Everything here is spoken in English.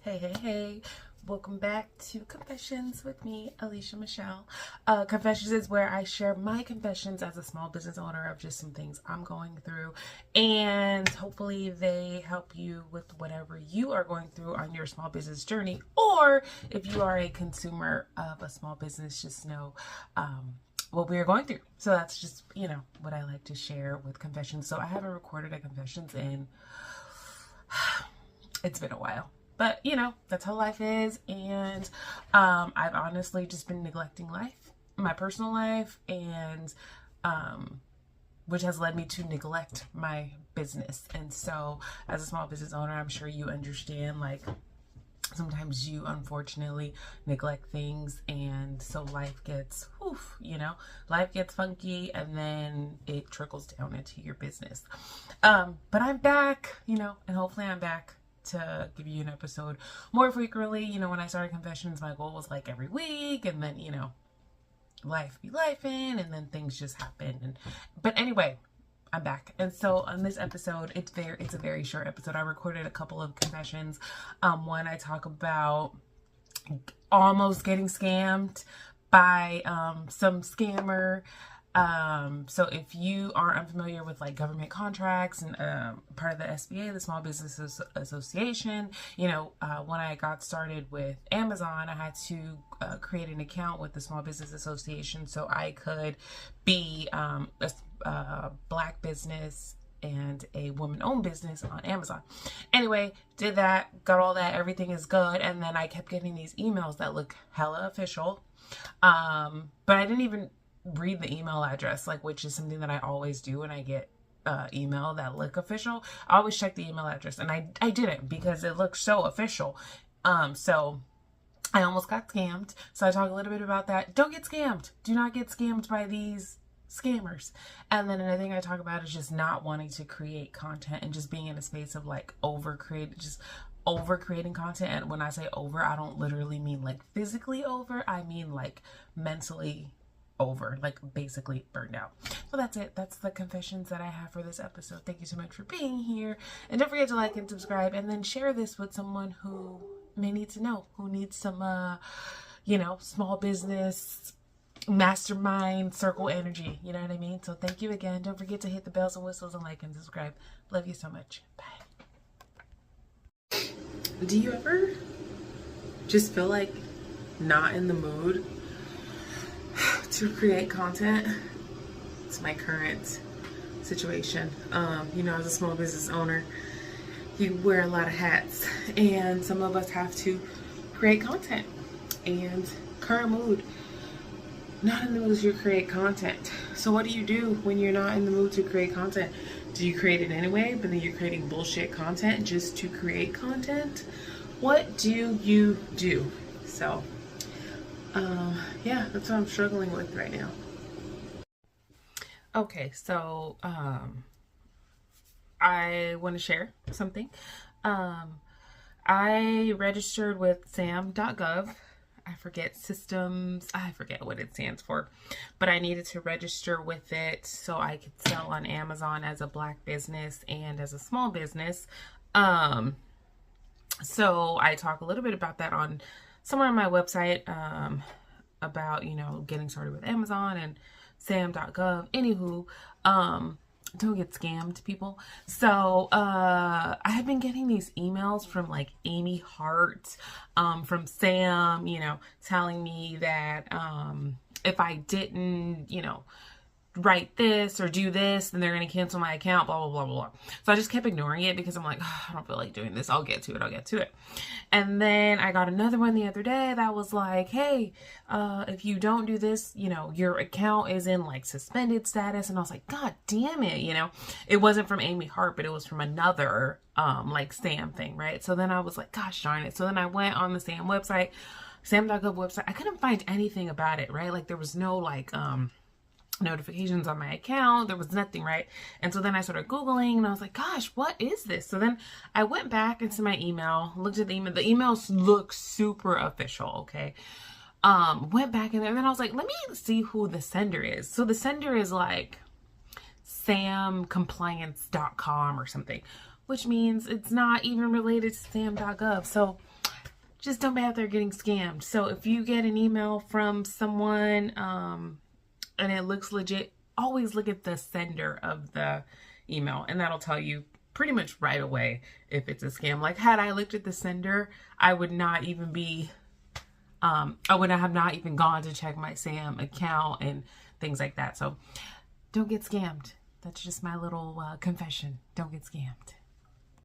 Hey. Welcome back to Confessions with me, Alisha Michelle. Confessions is where I share my confessions as a small business owner of just some things I'm going through. And hopefully they help you with whatever you are going through on your small business journey. Or if you are a consumer of a small business, just know what we are going through. So that's just, what I like to share with confessions. So I haven't recorded a confessions in, it's been a while. But, that's how life is. And I've honestly just been neglecting life, my personal life, and which has led me to neglect my business. And so as a small business owner, I'm sure you understand, sometimes you unfortunately neglect things. And so life gets, life gets funky, and then it trickles down into your business. But I'm back, and hopefully I'm back to give you an episode more frequently. When I started Confessions, my goal was every week, and then life be lifing, and then things just happen. But anyway, I'm back. And so on this episode, it's a very short episode. I recorded a couple of confessions. One, I talk about almost getting scammed by some scammer. So if you are unfamiliar with government contracts and part of the SBA, the Small Business Association, when I got started with Amazon, I had to create an account with the Small Business Association so I could be a Black business and a woman-owned business on Amazon. Anyway, did that, got all that, everything is good, and then I kept getting these emails that look hella official, but I didn't even read the email address, which is something that I always do when I get email that look official. I always check the email address, and I didn't because it looks so official. So I almost got scammed. So I talk a little bit about that. Don't get scammed. Do not get scammed by these scammers. And then another thing I talk about is just not wanting to create content and just being in a space of over creating content. And when I say over, I don't literally mean physically over. I mean mentally over, basically burned out. So that's it. That's the confessions that I have for this episode. Thank you so much for being here, and don't forget to like and subscribe, and then share this with someone who may need to know, who needs some small business mastermind circle energy, you know what I mean? So thank you again. Don't forget to hit the bells and whistles and like and subscribe. Love you so much. Bye. Do you ever just feel not in the mood to create content? It's my current situation. As a small business owner, you wear a lot of hats, and some of us have to create content. And current mood, not in the mood to create content. So what do you do when you're not in the mood to create content? Do you create it anyway, but then you're creating bullshit content just to create content? What do you do? So yeah, that's what I'm struggling with right now. Okay, so I want to share something. I registered with SBA.gov. I forget what it stands for, but I needed to register with it so I could sell on Amazon as a Black business and as a small business. So I talk a little bit about that on somewhere on my website, about, getting started with Amazon and SBA.gov. Anywho, don't get scammed, people. So I have been getting these emails from Amy Hart, from Sam, telling me that if I didn't, write this or do this, then they're going to cancel my account, blah, blah, blah, blah. So I just kept ignoring it because I'm I don't feel like doing this. I'll get to it. And then I got another one the other day that was hey, if you don't do this, your account is in suspended status. And I was God damn it. It wasn't from Amy Hart, but it was from another, Sam thing. Right. So then I was gosh darn it. So then I went on the Sam website, SBA.gov website. I couldn't find anything about it. Right. There was no notifications on my account. There was nothing, right? And so then I started Googling, and I was gosh, what is this? So then I went back into my email, looked at the email. The emails look super official, okay? Went back in there, and then I was let me see who the sender is. So the sender is samcompliance.com or something, which means it's not even related to SBA.gov. So just don't be out there getting scammed. So if you get an email from someone and it looks legit, always look at the sender of the email, and that'll tell you pretty much right away if it's a scam. Like, had I looked at the sender, I would not even be, I would have not even gone to check my SAM account and things like that. So don't get scammed. That's just my little confession. Don't get scammed.